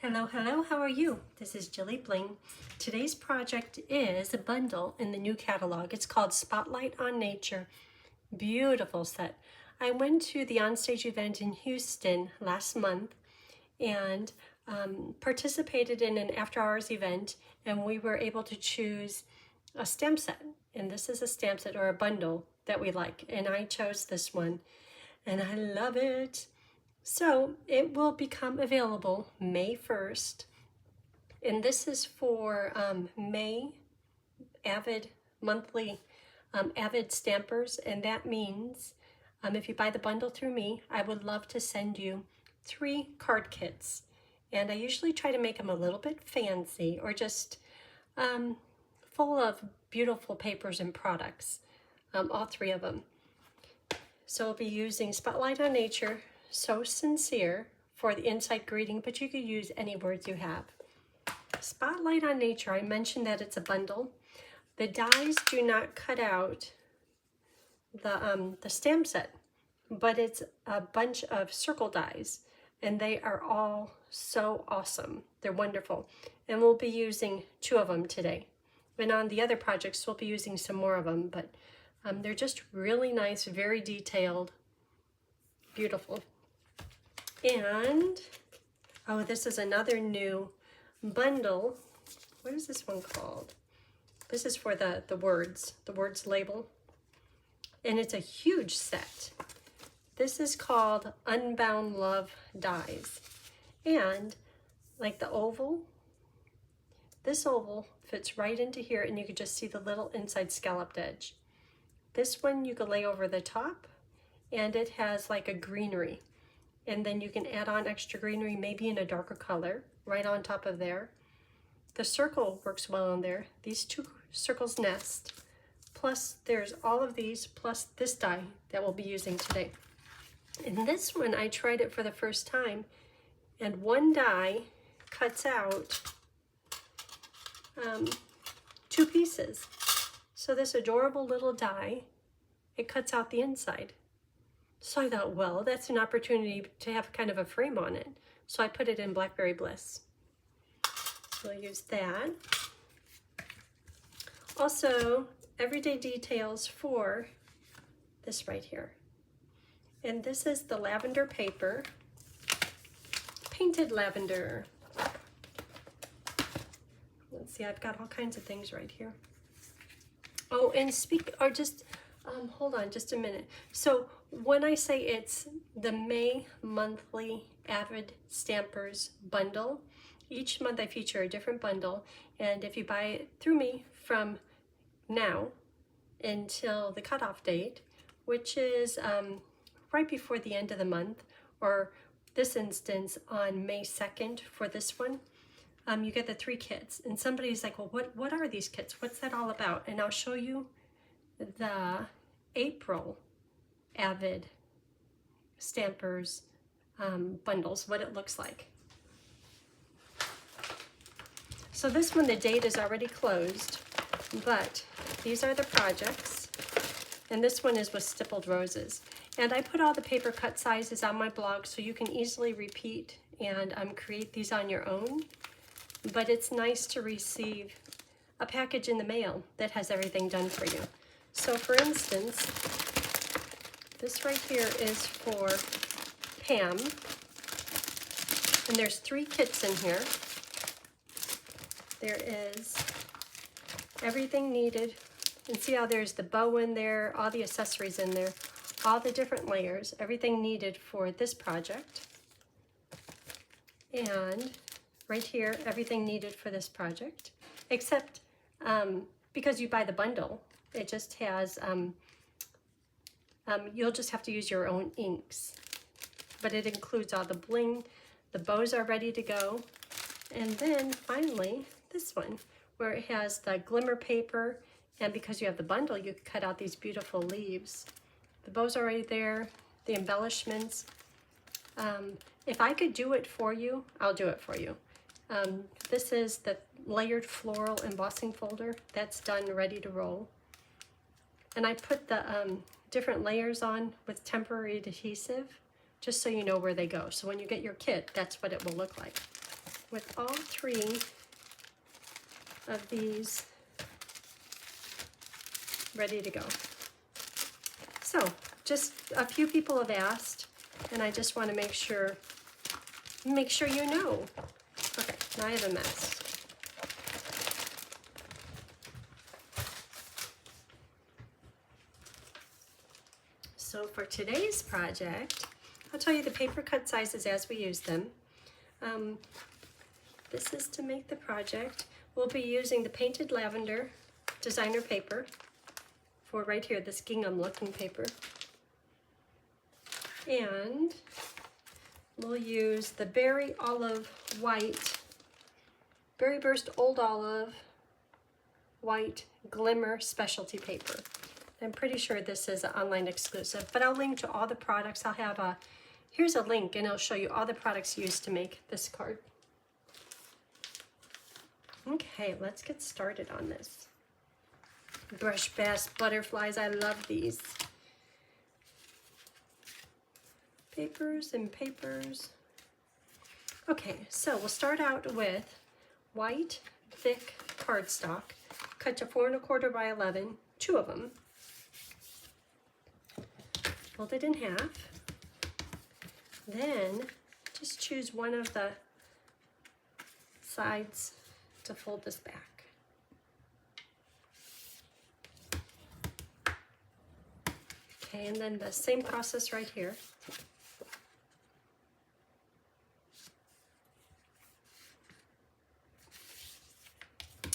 Hello, hello, how are you? This is Jilly Bling. Today's project is a bundle in the new catalog. It's called Spotlight on Nature. Beautiful set. I went to the onstage event in Houston last month and participated in an after-hours event, and we were able to choose a stamp set. And this is a stamp set or a bundle that we like, and I chose this one, and I love it. So it will become available May 1st, and this is for May Avid monthly Avid Stampers, and that means if you buy the bundle through me, I would love to send you 3 card kits, and I usually try to make them a little bit fancy or just full of beautiful papers and products, all 3 of them. So I'll be using Spotlight on Nature, So Sincere for the inside greeting, but you could use any words you have. Spotlight on Nature, I mentioned that it's a bundle. The dies do not cut out the stamp set, but it's a bunch of circle dies, and they are all so awesome. They're wonderful, and we'll be using 2 of them today. And on the other projects, we'll be using some more of them, but they're just really nice, very detailed, beautiful. And, oh, this is another new bundle. What is this one called? This is for the words label. And it's a huge set. This is called Unbound Love Dies. And like the oval, this oval fits right into here, and you can just see the little inside scalloped edge. This one you can lay over the top, and it has like a greenery. And then you can add on extra greenery, maybe in a darker color, right on top of there. The circle works well on there. These 2 circles nest. Plus there's all of these, plus this die that we'll be using today. And this one, I tried it for the first time, and one die cuts out 2 pieces. So this adorable little die, it cuts out the inside. So I thought, well, that's an opportunity to have kind of a frame on it. So I put it in Blackberry Bliss. So I'll use that. Also, everyday details for this right here. And this is the lavender paper, painted lavender. Let's see, I've got all kinds of things right here. Oh, and hold on just a minute. So when I say it's the May monthly Avid Stampers bundle, each month I feature a different bundle, and if you buy it through me from now until the cutoff date, which is right before the end of the month, or this instance on May 2nd for this one, you get the 3 kits. And somebody's like, well, what are these kits? What's that all about? And I'll show you the April Avid Stampers bundles, what it looks like. So this one, the date is already closed, but these are the projects, and this one is with stippled roses. And I put all the paper cut sizes on my blog so you can easily repeat and create these on your own. But it's nice to receive a package in the mail that has everything done for you. So for instance, this right here is for Pam, and there's 3 kits in here. There is everything needed, and see how there's the bow in there, all the accessories in there, all the different layers, everything needed for this project. And right here, everything needed for this project, except because you buy the bundle, it just has, you'll just have to use your own inks. But it includes all the bling, the bows are ready to go. And then finally, this one, where it has the glimmer paper, and because you have the bundle, you can cut out these beautiful leaves. The bows are right there, the embellishments. If I could do it for you, I'll do it for you. This is the layered floral embossing folder that's done, ready to roll. And I put the different layers on with temporary adhesive, just so you know where they go. So when you get your kit, that's what it will look like. with all three of these ready to go. So just a few people have asked, and I just want to make sure you know. Okay, now I have a mess. So for today's project, I'll tell you the paper cut sizes as we use them. This is to make the project. We'll be using the painted lavender designer paper for right here, this gingham looking paper. And we'll use the berry olive white, berry burst old olive white glimmer specialty paper. I'm pretty sure this is an online exclusive, but I'll link to all the products. I'll have here's a link and it'll show you all the products used to make this card. Okay, let's get started on this. Brush Bass butterflies, I love these. Papers and papers. Okay, so we'll start out with white, thick cardstock, cut to 4 1/4 by 11, 2 of them. Fold it in half. Then just choose one of the sides to fold this back. Okay, and then the same process right here.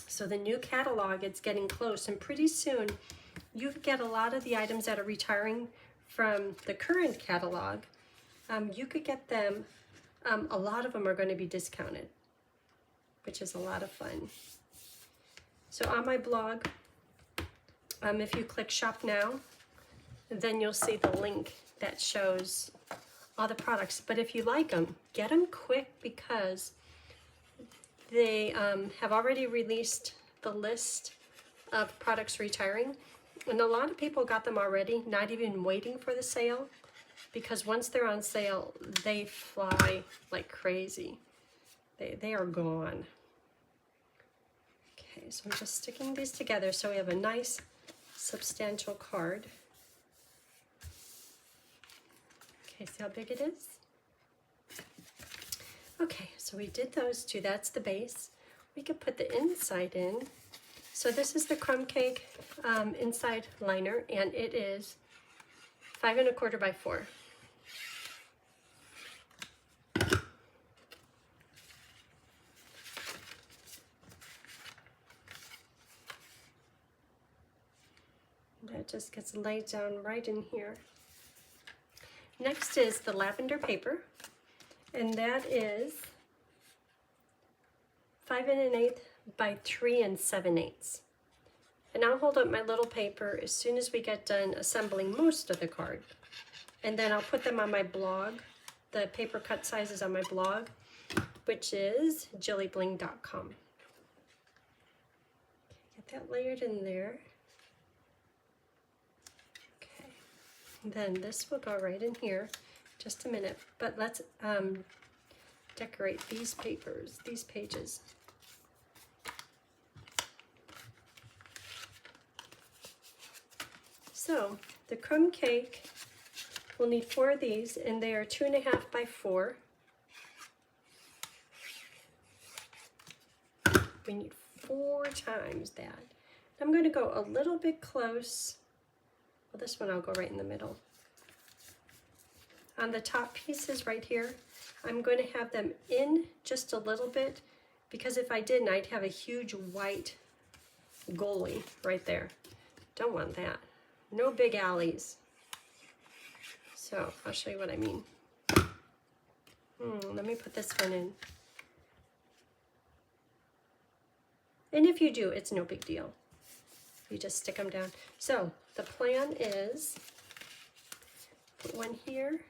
So the new catalog, it's getting close, and pretty soon you get a lot of the items that are retiring from the current catalog. You could get them, a lot of them are going to be discounted, which is a lot of fun. So on my blog, if you click shop now, then you'll see the link that shows all the products. But if you like them, get them quick because they have already released the list of products retiring. And a lot of people got them already, not even waiting for the sale, because once they're on sale, they fly like crazy. They are gone. Okay, so I'm just sticking these together so we have a nice substantial card. Okay, see how big it is? Okay, so we did those two. That's the base. We could put the inside in. So this is the Crumbcake inside liner, and it is 5 1/4 by 4. That just gets laid down right in here. Next is the lavender paper, and that is 5 1/8 by 3 7/8. And I'll hold up my little paper as soon as we get done assembling most of the card. And then I'll put them on my blog, the paper cut sizes on my blog, which is jillybling.com. Get that layered in there. Okay, and then this will go right in here. Just a minute, but let's decorate these papers, these pages. So the Crumbcake, we'll need 4 of these, and they are 2 1/2 by 4. We need 4 times that. I'm going to go a little bit close. Well, this one I'll go right in the middle. On the top pieces right here, I'm going to have them in just a little bit, because if I didn't, I'd have a huge white goalie right there. Don't want that. No big alleys. So I'll show you what I mean. Let me put this one in. And if you do, it's no big deal. You just stick them down. So the plan is put one here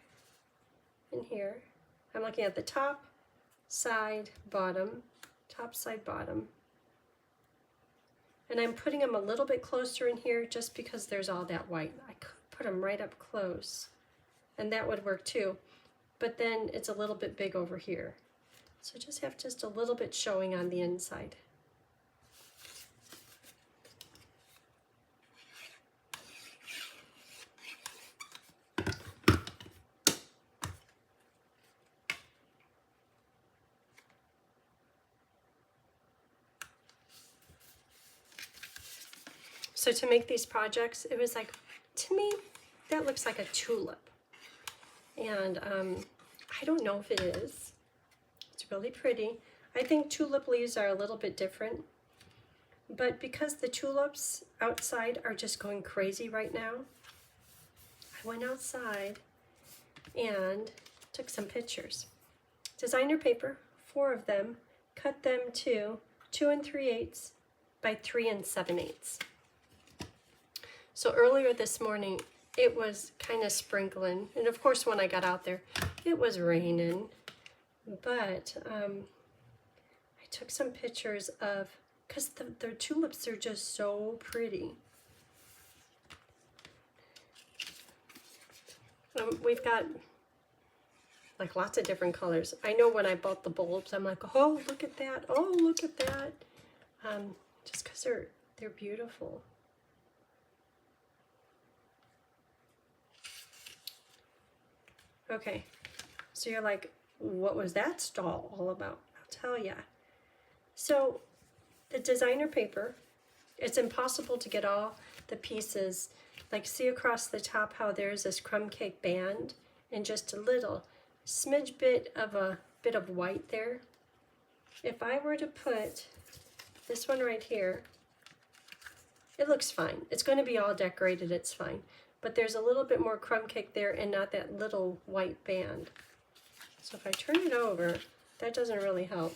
and here. I'm looking at the top, side, bottom, top, side, bottom. And I'm putting them a little bit closer in here just because there's all that white. I could put them right up close, and that would work too. But then it's a little bit big over here. So just have just a little bit showing on the inside. So to make these projects, it was like, to me, that looks like a tulip. And I don't know if it is. It's really pretty. I think tulip leaves are a little bit different. But because the tulips outside are just going crazy right now, I went outside and took some pictures. Designer paper, 4 of them, cut them to 2 3/8 by 3 7/8. So earlier this morning, it was kind of sprinkling. And of course, when I got out there, it was raining. But I took some pictures of, because the tulips are just so pretty. We've got like lots of different colors. I know when I bought the bulbs, I'm like, oh, look at that. Oh, look at that. Just because they're beautiful. Okay, so you're like, what was that stall all about? I'll tell ya. So the designer paper, it's impossible to get all the pieces. Like, see across the top how there's this Crumbcake band and just a little smidge bit of white there. If I were to put this one right here, it looks fine. It's going to be all decorated, it's fine. But there's a little bit more Crumbcake there and not that little white band. So if I turn it over, that doesn't really help.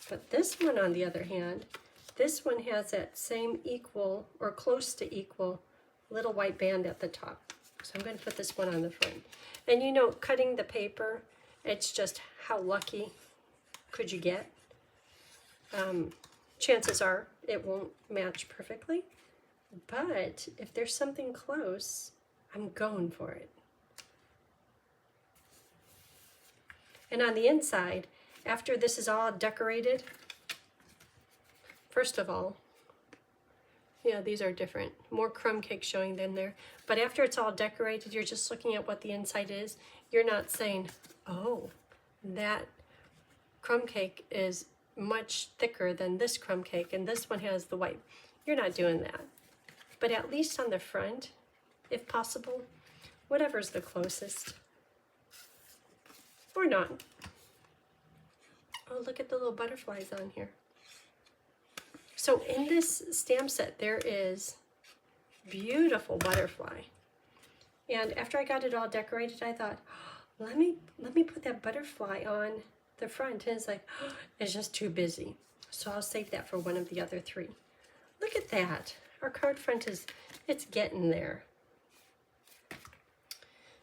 But this one, on the other hand, this one has that same equal or close to equal little white band at the top. So I'm going to put this one on the front. And you know, cutting the paper, it's just how lucky could you get. Chances are it won't match perfectly. But if there's something close, I'm going for it. And on the inside, after this is all decorated, first of all, yeah, these are different. More Crumbcake showing than there. But after it's all decorated, you're just looking at what the inside is. You're not saying, oh, that Crumbcake is much thicker than this Crumbcake, and this one has the white. You're not doing that. But at least on the front, if possible, whatever's the closest. Or not. Oh, look at the little butterflies on here. So in this stamp set, there is beautiful butterfly. And after I got it all decorated, I thought, oh, let me put that butterfly on the front. And it's like, oh, it's just too busy. So I'll save that for one of the other 3. Look at that. Our card front it's getting there.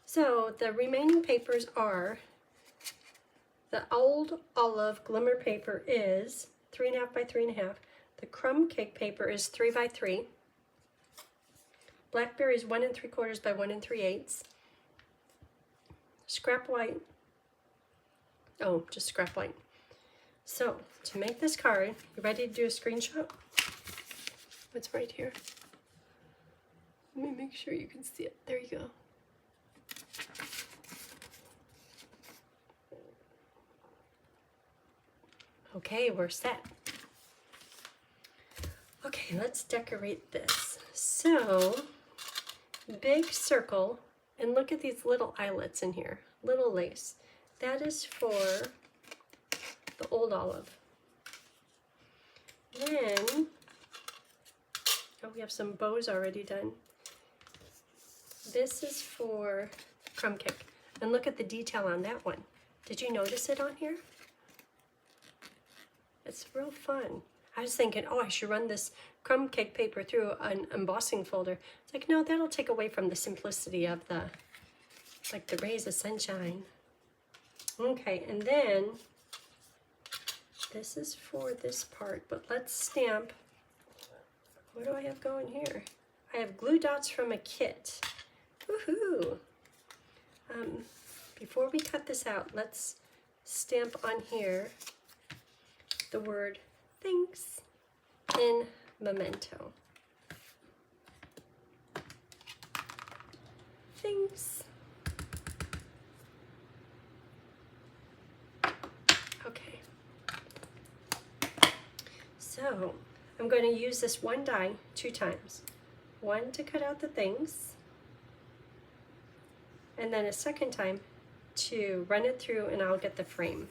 So the remaining papers are, the old olive glimmer paper is 3.5 by 3.5. The Crumbcake paper is 3 by 3. Blackberry is 1 3/4 by 1 3/8. Scrap white. Oh, just scrap white. So to make this card, you ready to do a screenshot? It's right here. Let me make sure you can see it. There you go. Okay, we're set. Okay, let's decorate this. So, big circle, and look at these little eyelets in here, little lace. That is for the old olive. Then, oh, we have some bows already done. This is for Crumbcake. And look at the detail on that one. Did you notice it on here? It's real fun. I was thinking, oh, I should run this Crumbcake paper through an embossing folder. It's like, no, that'll take away from the simplicity of the, like the rays of sunshine. Okay, and then this is for this part, but let's stamp. What do I have going here? I have glue dots from a kit. Woohoo! Before we cut this out, let's stamp on here the word thanks in memento. Thanks. Okay. So I'm going to use this one die 2 times. One to cut out the things, and then a second time to run it through and I'll get the frame.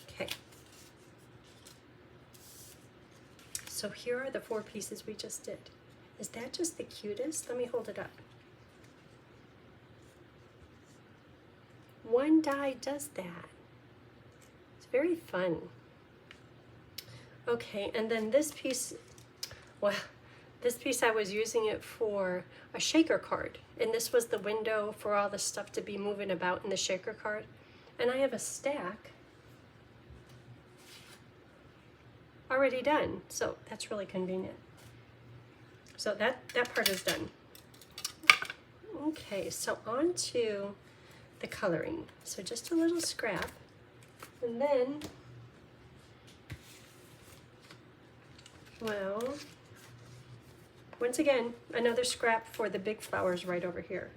Okay. So here are the 4 pieces we just did. Is that just the cutest? Let me hold it up. One die does that. It's very fun. Okay, and then this piece, well, this piece I was using it for a shaker card. And this was the window for all the stuff to be moving about in the shaker card. And I have a stack already done. So that's really convenient. So that part is done. Okay, so on to the coloring. So just a little scrap. And then, well, once again, another scrap for the big flowers right over here.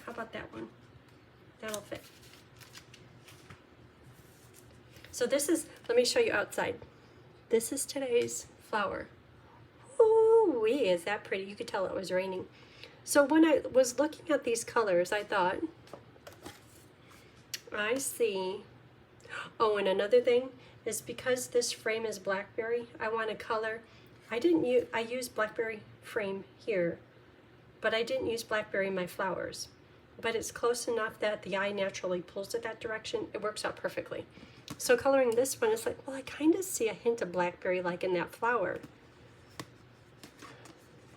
How about that one? That'll fit. So this is, let me show you outside. This is today's flower. Ooh-wee, is that pretty? You could tell it was raining. So when I was looking at these colors, I thought, I see, oh, and another thing is because this frame is blackberry, I want to color, I used blackberry frame here, but I didn't use blackberry in my flowers. But it's close enough that the eye naturally pulls it that direction. It works out perfectly. So coloring this one, it's like, well, I kind of see a hint of blackberry like in that flower.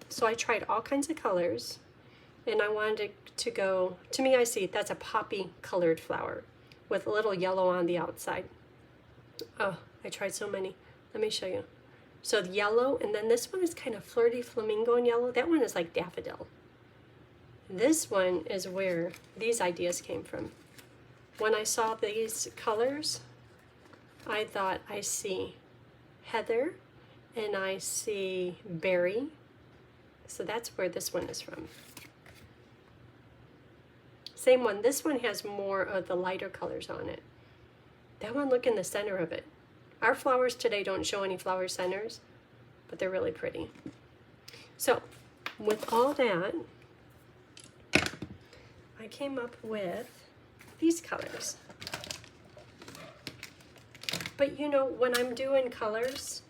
So I tried all kinds of colors, and I wanted to go, to me I see that's a poppy colored flower with a little yellow on the outside. Oh, I tried so many. Let me show you. So the yellow, and then this one is kind of flirty flamingo and yellow. That one is like daffodil. This one is where these ideas came from. When I saw these colors, I thought I see heather and I see berry. So that's where this one is from. Same one. This one has more of the lighter colors on it. That one, look in the center of it. Our flowers today don't show any flower centers, but they're really pretty. So with all that, I came up with these colors. But you know, when I'm doing colors,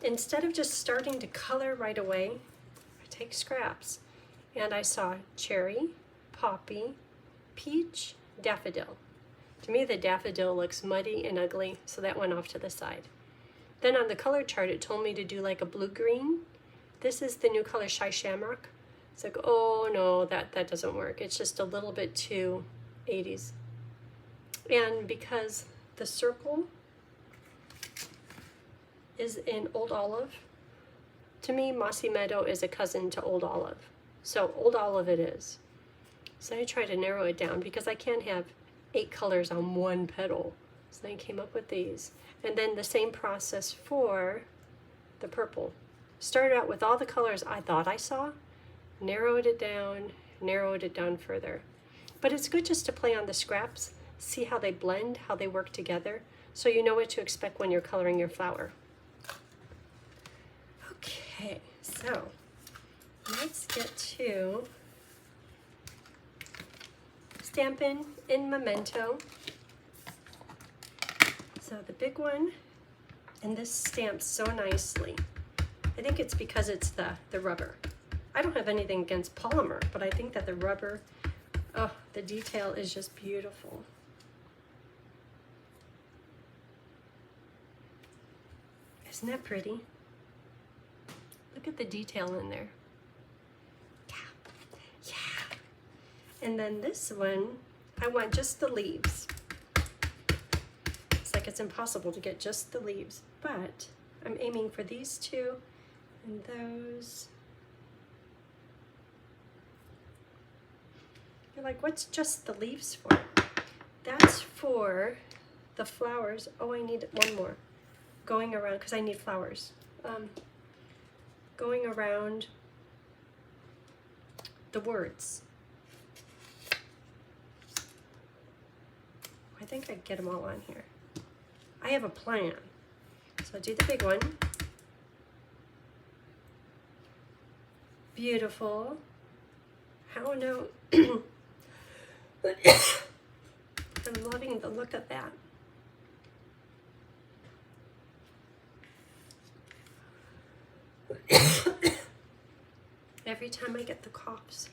instead of just starting to color right away, I take scraps. And I saw cherry, poppy, peach, daffodil. To me, the daffodil looks muddy and ugly, so that went off to the side. Then on the color chart, it told me to do like a blue-green. This is the new color Shy Shamrock. It's like, oh no, that doesn't work. It's just a little bit too 80s. And because the circle is in Old Olive, to me, Mossy Meadow is a cousin to Old Olive. So Old Olive it is. So I try to narrow it down because I can't have 8 colors on one petal. So I came up with these. And then the same process for the purple. Started out with all the colors I thought I saw, narrowed it down further. But it's good just to play on the scraps, see how they blend, how they work together, so you know what to expect when you're coloring your flower. Okay, so let's get to Stampin' in Memento. So the big one, and this stamps so nicely. I think it's because it's the rubber. I don't have anything against polymer, but I think that the rubber, oh, the detail is just beautiful. Isn't that pretty? Look at the detail in there. Yeah. And then this one, I want just the leaves. It's like it's impossible to get just the leaves, but I'm aiming for these two and those. You're like, what's just the leaves for? That's for the flowers, oh, I need one more. Going around, because I need flowers. Going around the words. I think I get them all on here. I have a plan. So I'll do the big one. Beautiful. How no? I'm loving the look of that. Every time I get the coughs.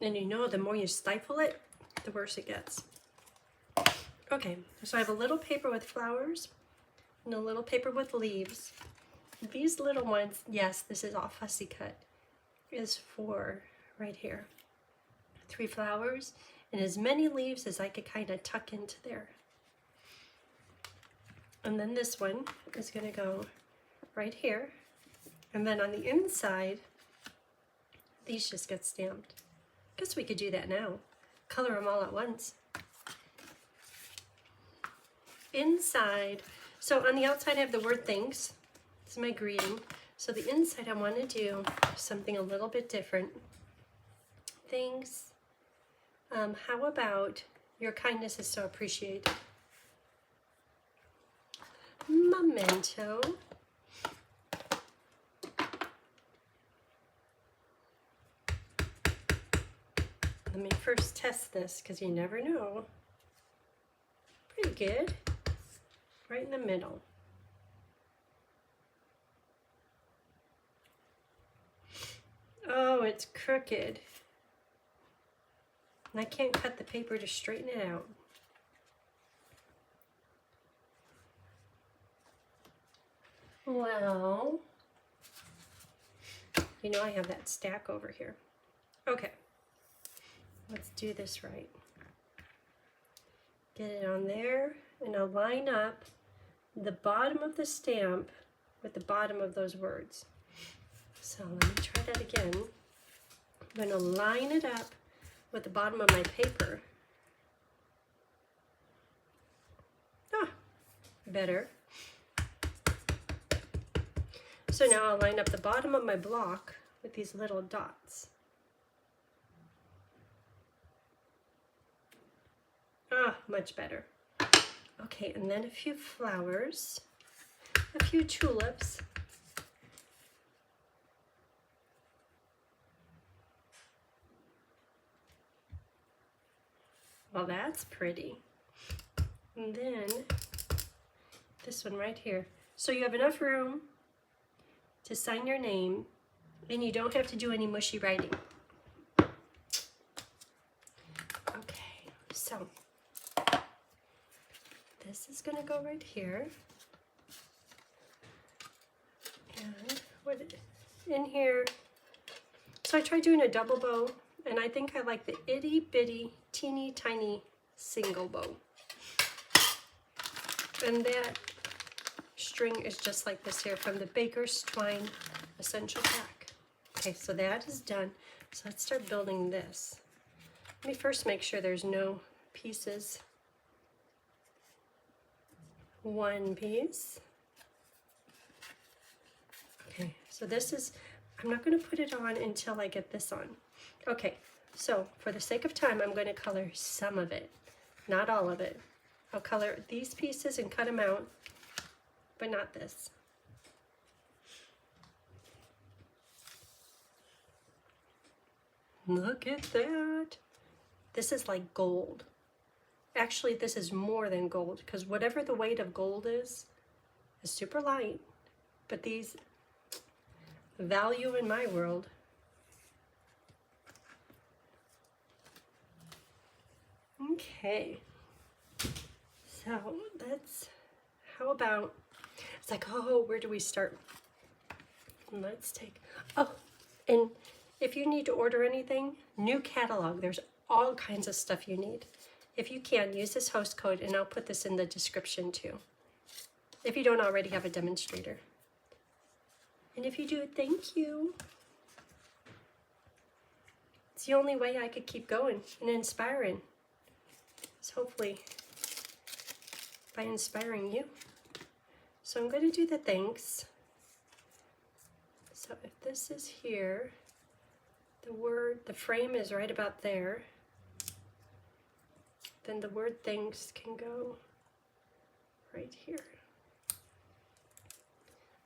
And you know, the more you stifle it, the worse it gets. Okay, so I have a little paper with flowers and a little paper with leaves. These little ones, yes, this is all fussy cut, is for right here. 3 flowers and as many leaves as I could kind of tuck into there. And then this one is going to go right here. And then on the inside, these just get stamped. Guess we could do that now. Color them all at once. Inside, so on the outside I have the word thanks. This is my greeting. So the inside I want to do something a little bit different. Thanks. How about your kindness is so appreciated. Memento. Let me first test this because you never know. Pretty good. Right in the middle. Oh, it's crooked. And I can't cut the paper to straighten it out. Well, you know I have that stack over here. Okay. Let's do this right. Get it on there, and I'll line up the bottom of the stamp with the bottom of those words. So let me try that again. I'm going to line it up with the bottom of my paper. Ah, better. So now I'll line up the bottom of my block with these little dots. Ah, much better. Okay, and then a few flowers, a few tulips. Well, that's pretty. And then this one right here. So you have enough room to sign your name, and you don't have to do any mushy writing. Okay, so this is going to go right here. And what in here, so I tried doing a double bow, and I think I like the itty bitty teeny tiny single bow. And that string is just like this here from the Baker's Twine Essential Pack. Okay, so that is done. So let's start building this. Let me first make sure there's no pieces. One piece. Okay, so this is, I'm not going to put it on until I get this on. Okay, so for the sake of time, I'm going to color some of it, not all of it. I'll color these pieces and cut them out, but not this. Look at that. This is like gold. Actually, this is more than gold, because whatever the weight of gold is super light. But these value in my world. Okay. So that's, how about, It's like, oh, where do we start? And let's take, oh, and if you need to order anything, new catalog, there's all kinds of stuff you need. If you can, use this host code, and I'll put this in the description too, if you don't already have a demonstrator. And if you do, thank you. It's the only way I could keep going and inspiring. So hopefully by inspiring you. So I'm going to do the thanks. So if this is here, the frame is right about there, then the word thanks can go right here.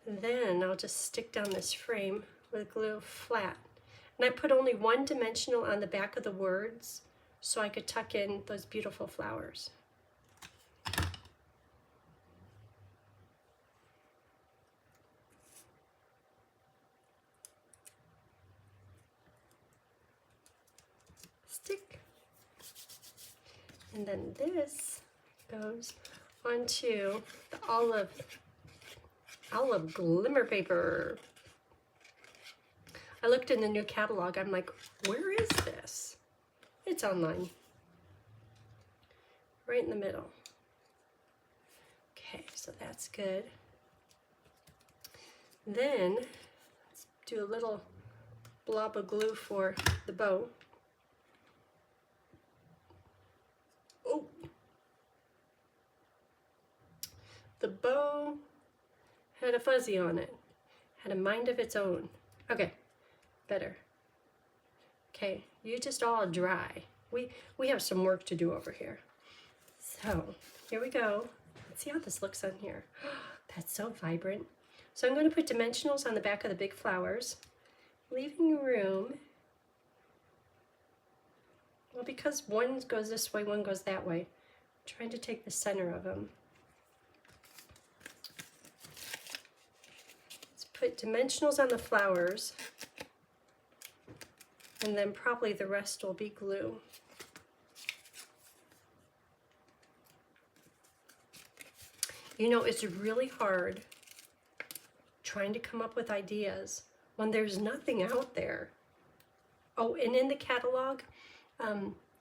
And then I'll just stick down this frame with glue flat. And I put only one dimensional on the back of the words so I could tuck in those beautiful flowers. Stick. And then this goes onto the olive glimmer paper. I looked in the new catalog. I'm like, where is this? It's online. Right in the middle. Okay, so that's good. Then let's do a little blob of glue for the bow. Oh, the bow had a fuzzy on it, had a mind of its own. Okay, better. Okay, you just all dry. We have some work to do over here. So here we go. Let's see how this looks on here. That's so vibrant. So I'm going to put dimensionals on the back of the big flowers, leaving room. Well, because one goes this way, one goes that way. I'm trying to take the center of them. Let's put dimensionals on the flowers, and then probably the rest will be glue. You know, it's really hard trying to come up with ideas when there's nothing out there. Oh, and in the catalog,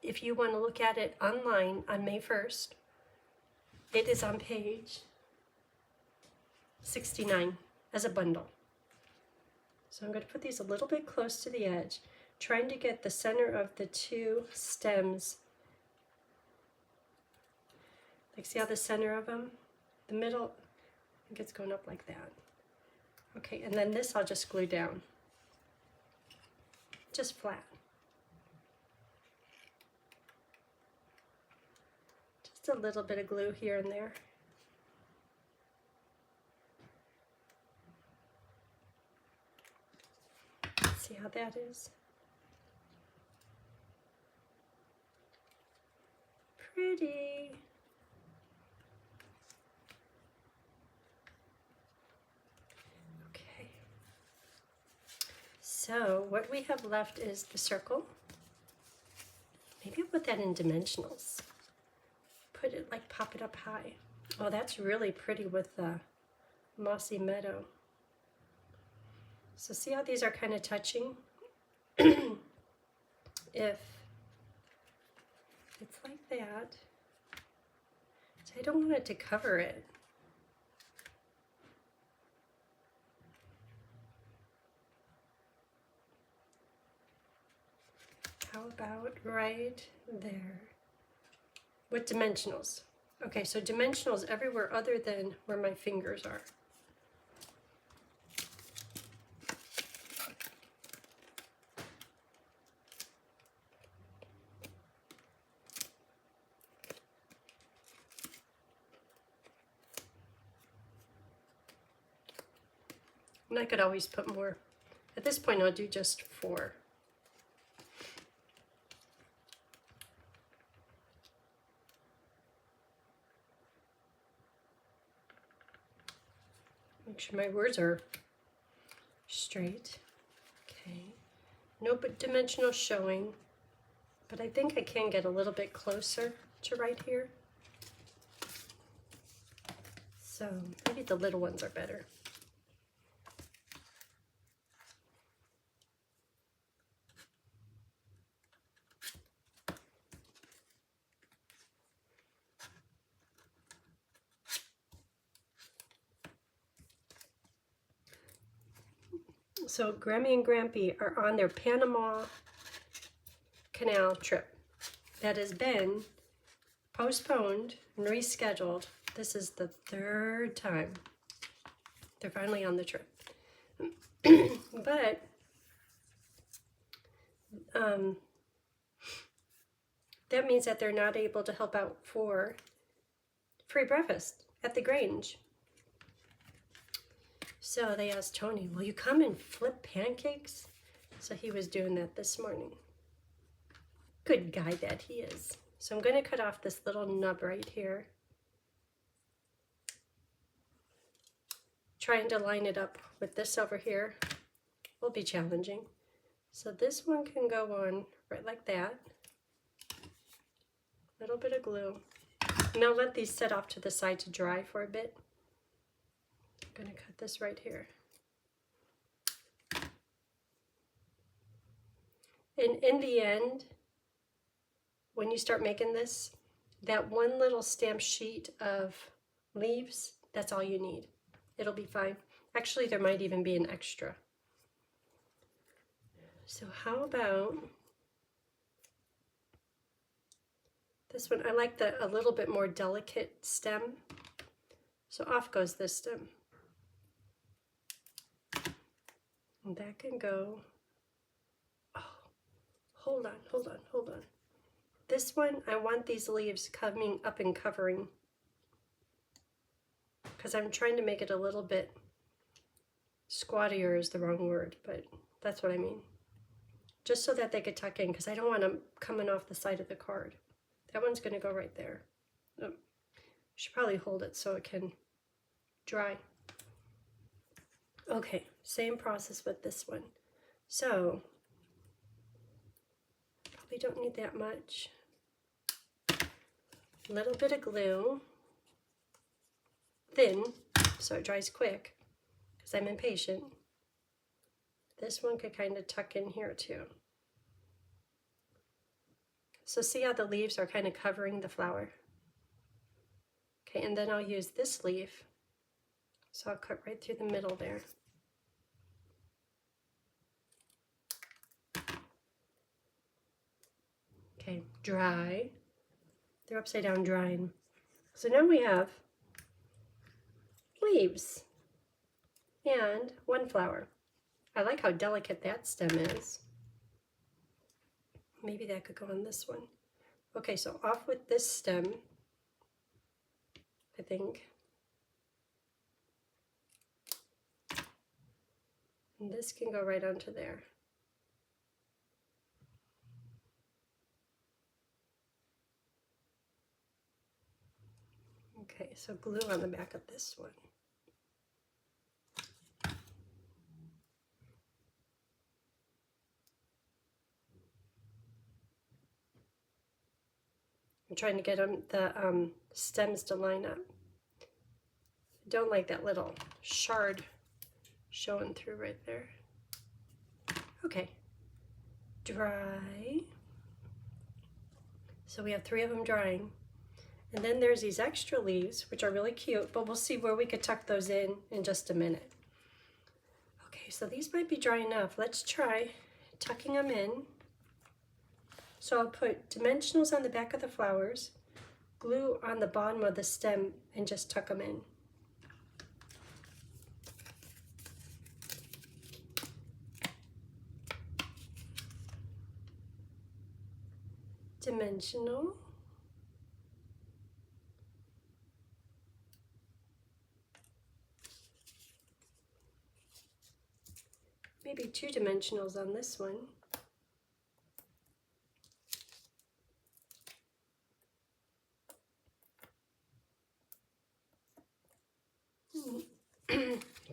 if you want to look at it online on May 1st, it is on page 69 as a bundle. So I'm going to put these a little bit close to the edge, trying to get the center of the two stems. Like, see how the center of them, the middle, I think it's going up like that. Okay, and then this I'll just glue down, just flat. Just a little bit of glue here and there. See how that is? Pretty. Okay. So what we have left is the circle. Maybe I'll put that in dimensionals. Put it, like, pop it up high. Oh, that's really pretty with the mossy meadow. So see how these are kind of touching? If it's like that, so I don't want it to cover it. How about right there? With dimensionals. Okay, so dimensionals everywhere other than where my fingers are. And I could always put more. At this point, I'll do just 4. Make sure my words are straight. Okay. No dimensional showing, but I think I can get a little bit closer to right here. So maybe the little ones are better. So Grammy and Grampy are on their Panama Canal trip that has been postponed and rescheduled. This is the third time they're finally on the trip. But that means that they're not able to help out for free breakfast at the Grange. So they asked Tony, will you come and flip pancakes? So he was doing that this morning. Good guy that he is. So I'm going to cut off this little nub right here. Trying to line it up with this over here will be challenging. So this one can go on right like that. A little bit of glue. Now let these set off to the side to dry for a bit. I'm going to cut this right here. And in the end, when you start making this, that one little stamp sheet of leaves, that's all you need. It'll be fine. Actually, there might even be an extra. So how about this one? I like a little bit more delicate stem. So off goes this stem. And that can go, oh, hold on. This one, I want these leaves coming up and covering, because I'm trying to make it a little bit squattier is the wrong word, but that's what I mean. Just so that they could tuck in, because I don't want them coming off the side of the card. That one's going to go right there. Oh, should probably hold it so it can dry. Okay, same process with this one. So, probably don't need that much. A little bit of glue. Thin, so it dries quick, because I'm impatient. This one could kind of tuck in here too. So see how the leaves are kind of covering the flower? Okay, and then I'll use this leaf. So I'll cut right through the middle there. Okay, dry. They're upside down drying. So now we have leaves and one flower. I like how delicate that stem is. Maybe that could go on this one. Okay, so off with this stem, I think. And this can go right onto there. Okay, so glue on the back of this one. I'm trying to get the stems to line up. I don't like that little shard showing through right there. Okay, dry. So we have 3 of them drying. And then there's these extra leaves, which are really cute, but we'll see where we could tuck those in just a minute. Okay, so these might be dry enough. Let's try tucking them in. So I'll put dimensionals on the back of the flowers, glue on the bottom of the stem, and just tuck them in. Dimensional. Maybe 2 dimensionals on this one.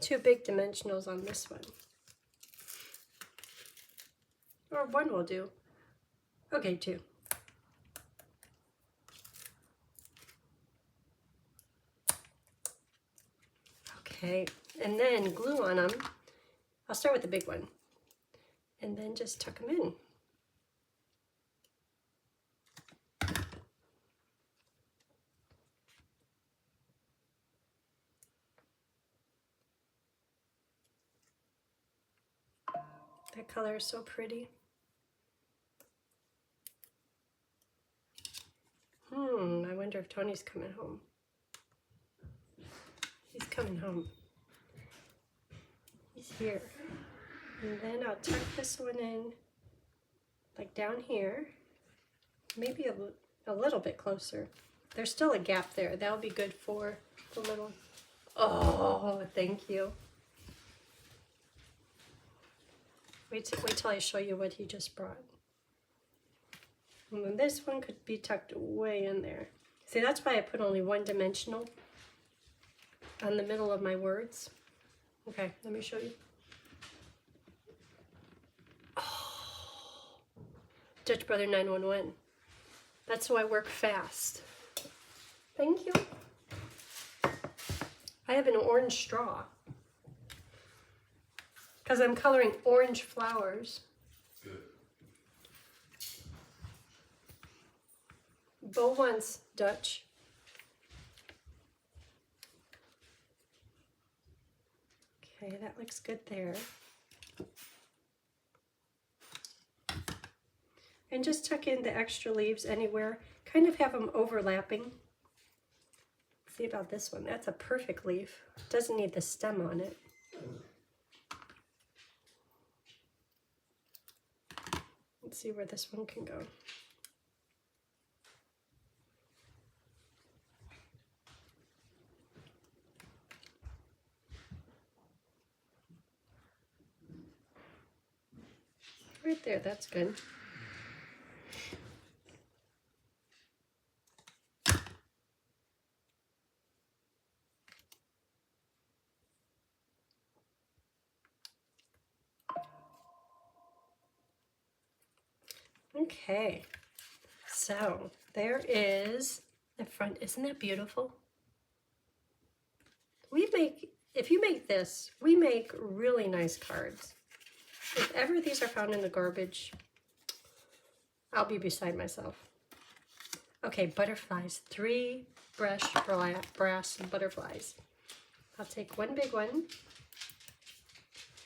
Two big dimensionals on this one. Or 1 will do. Okay, 2. Okay, and then glue on them. I'll start with the big one. And then just tuck them in. That color is so pretty. I wonder if Tony's coming home. He's coming home. He's here. And then I'll tuck this one in, like down here, maybe a little bit closer. There's still a gap there. That'll be good for the little, oh, thank you. Wait till I show you what he just brought. And then this one could be tucked way in there. See, that's why I put only one dimensional on the middle of my words. Okay, let me show you. Oh, Dutch Brother 911. That's why I work fast. Thank you. I have an orange straw because I'm coloring orange flowers. Good. Bo wants Dutch. Okay, that looks good there. And just tuck in the extra leaves anywhere. Kind of have them overlapping. See about this one. That's a perfect leaf. Doesn't need the stem on it. Let's see where this one can go. Right there, that's good. Okay, so there is the front. Isn't that beautiful? If you make this, we make really nice cards. If ever these are found in the garbage, I'll be beside myself. Okay, butterflies, 3 brush brass butterflies. I'll take one big one.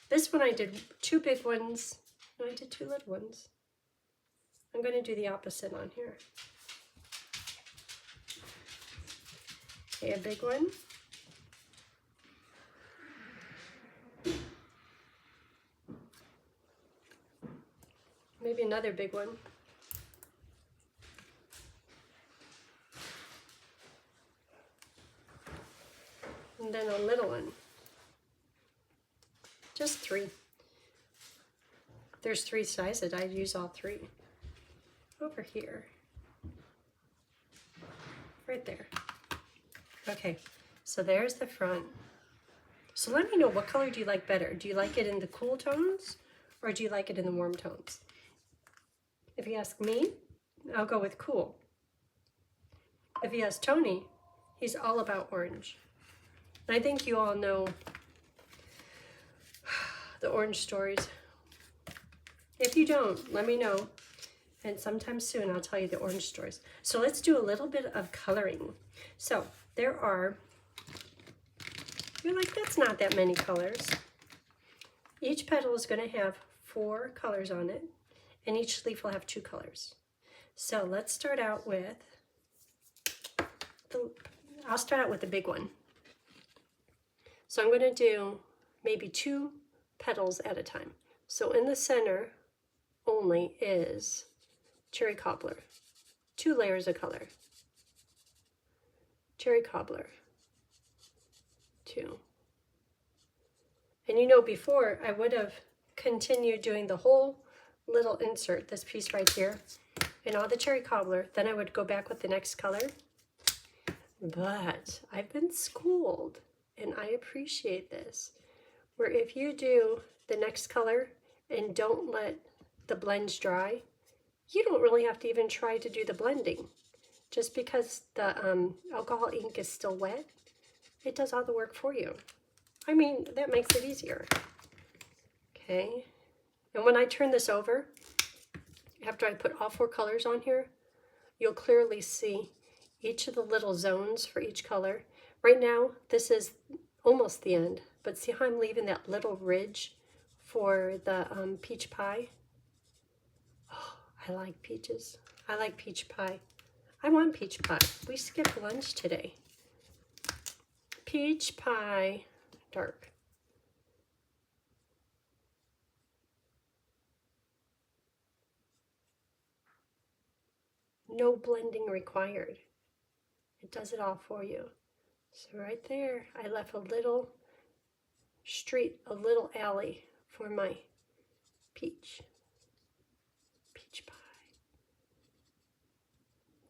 This one I did 2 big ones. No, I did 2 little ones. I'm going to do the opposite on here. Okay, a big one. Maybe another big one. And then a little one. Just 3. There's 3 sizes. I'd use all 3. Over here. Right there. Okay, so there's the front. So let me know, what color do you like better? Do you like it in the cool tones or do you like it in the warm tones? If you ask me, I'll go with cool. If you ask Tony, he's all about orange. And I think you all know the orange stories. If you don't, let me know. And sometime soon I'll tell you the orange stories. So let's do a little bit of coloring. So there are, you're like, that's not that many colors. Each petal is going to have 4 colors on it, and each leaf will have 2 colors. So let's start out with, I'll start out with the big one. So I'm going to do maybe 2 petals at a time. So in the center only is cherry cobbler, 2 layers of color. Cherry cobbler, 2. And you know, before I would have continued doing the whole little insert, this piece right here, and all the cherry cobbler, then I would go back with the next color. But I've been schooled, and I appreciate this, where if you do the next color and don't let the blends dry, you don't really have to even try to do the blending. Just because the alcohol ink is still wet, it does all the work for you. I mean, that makes it easier. Okay, and when I turn this over, after I put all 4 colors on here, you'll clearly see each of the little zones for each color. Right now, this is almost the end, but see how I'm leaving that little ridge for the peach pie? Oh, I like peaches. I like peach pie. I want peach pie. We skipped lunch today. Peach pie, dark. No blending required. It does it all for you. So right there, I left a little street, a little alley for my peach pie.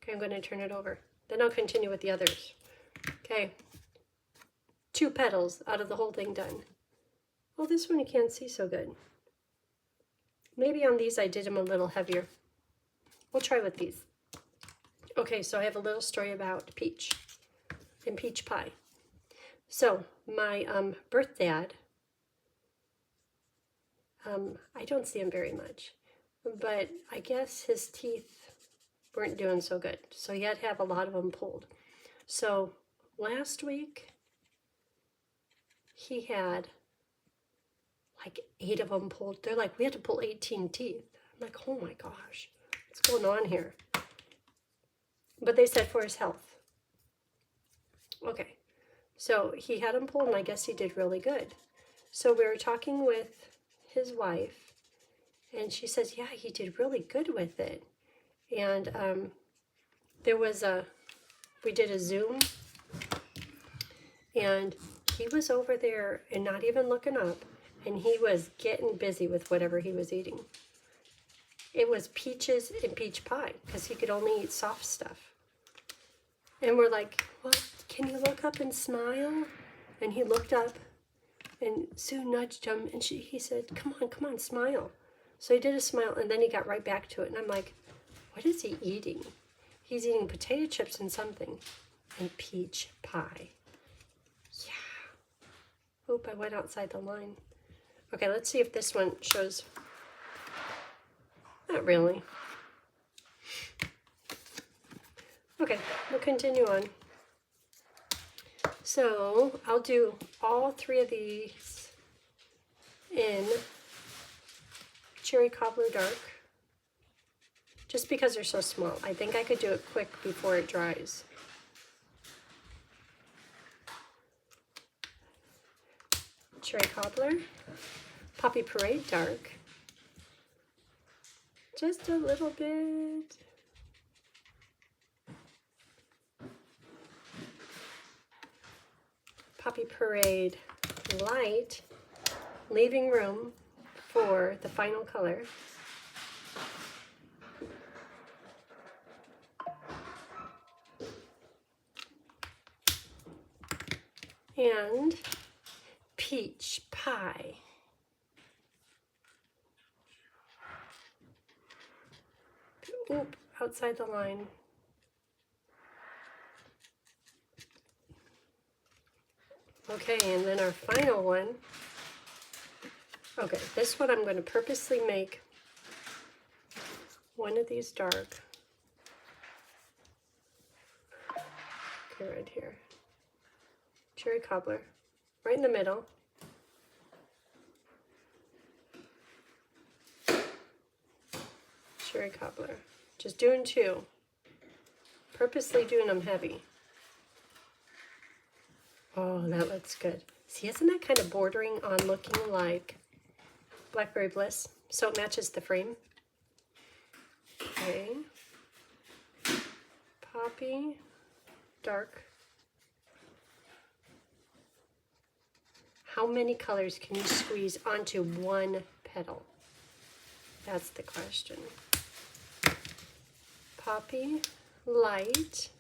Okay, I'm going to turn it over. Then I'll continue with the others. Okay, 2 petals out of the whole thing done. Oh, this one you can't see so good. Maybe on these I did them a little heavier. We'll try with these. Okay, so I have a little story about peach and peach pie. So my birth dad, I don't see him very much, but I guess his teeth weren't doing so good. So he had to have a lot of them pulled. So last week, he had like 8 of them pulled. They're like, we had to pull 18 teeth. I'm like, oh my gosh, what's going on here? But they said for his health. Okay, so he had them pulled, and I guess he did really good. So we were talking with his wife, and she says, yeah, he did really good with it. And we did a Zoom, and he was over there and not even looking up, and he was getting busy with whatever he was eating. It was peaches and peach pie, because he could only eat soft stuff. And we're like, well, can you look up and smile? And he looked up, and Sue nudged him, and he said, come on, smile. So he did a smile, and then he got right back to it. And I'm like, what is he eating? He's eating potato chips and something, and peach pie. Yeah. Oop, I went outside the line. Okay, let's see if this one shows. Not really. Okay, we'll continue on. So I'll do all 3 of these in Cherry Cobbler Dark, just because they're so small. I think I could do it quick before it dries. Cherry Cobbler, Poppy Parade Dark, just a little bit. Poppy Parade Light, leaving room for the final color. And peach pie. Oop, outside the line. Okay, and then our final one. Okay, this one I'm going to purposely make one of these dark. Okay, right here. Cherry Cobbler, right in the middle. Cherry Cobbler. Just doing 2. Purposely doing them heavy. Oh, that looks good. See, isn't that kind of bordering on looking like Blackberry Bliss? So it matches the frame. Okay. Poppy, dark. How many colors can you squeeze onto one petal? That's the question. Poppy, light.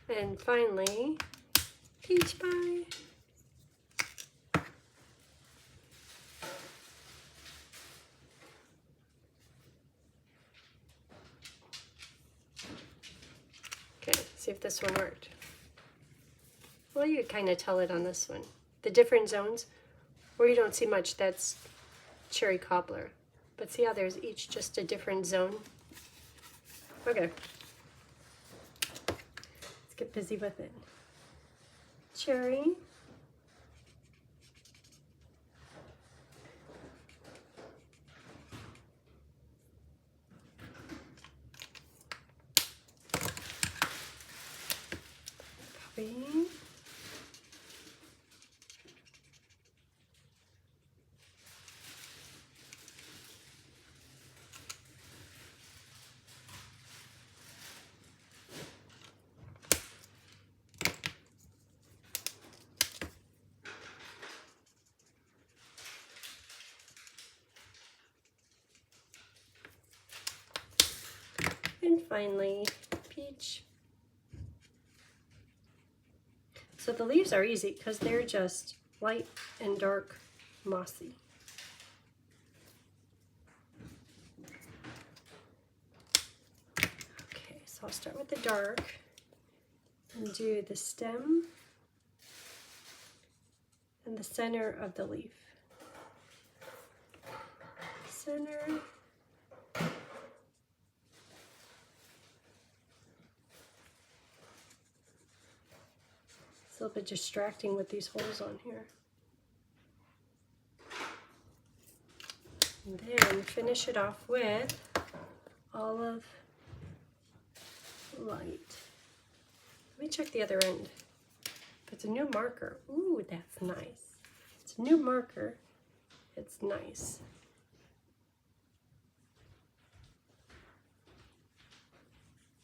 And finally, peach pie. See if this one worked. Well, you kind of tell it on this one. The different zones where you don't see much, that's cherry cobbler. But see how there's each just a different zone? Okay. Let's get busy with it. Cherry. Puppy. And finally, peach. So the leaves are easy because they're just light and dark mossy. Okay, so I'll start with the dark and do the stem and the center of the leaf. Center. It's a little bit distracting with these holes on here. And then finish it off with olive light. Let me check the other end. If it's a new marker, ooh, that's nice. If it's a new marker, it's nice.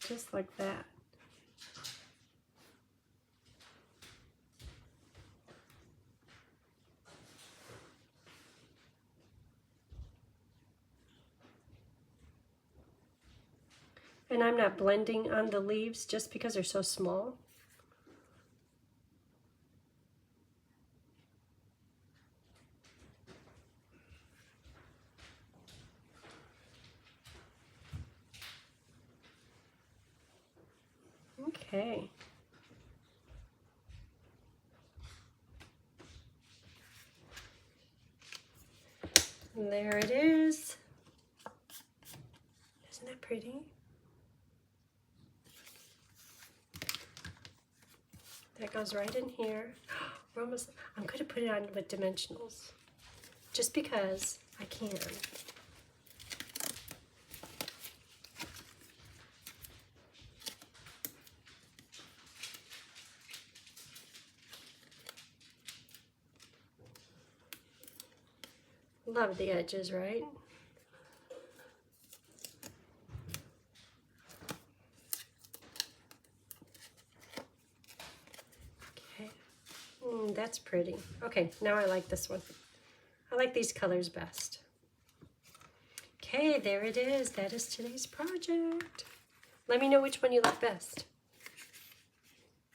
Just like that. And I'm not blending on the leaves just because they're so small. Okay. And there it is. Isn't that pretty? That goes right in here. We're almost, I'm going to put it on with dimensionals just because I can. Love the edges, right? That's pretty. Okay, now I like this one. I like these colors best. Okay, there it is. That is today's project. Let me know which one you like best.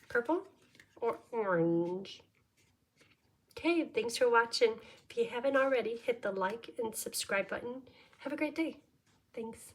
Purple or orange? Okay, thanks for watching. If you haven't already, hit the like and subscribe button. Have a great day. Thanks.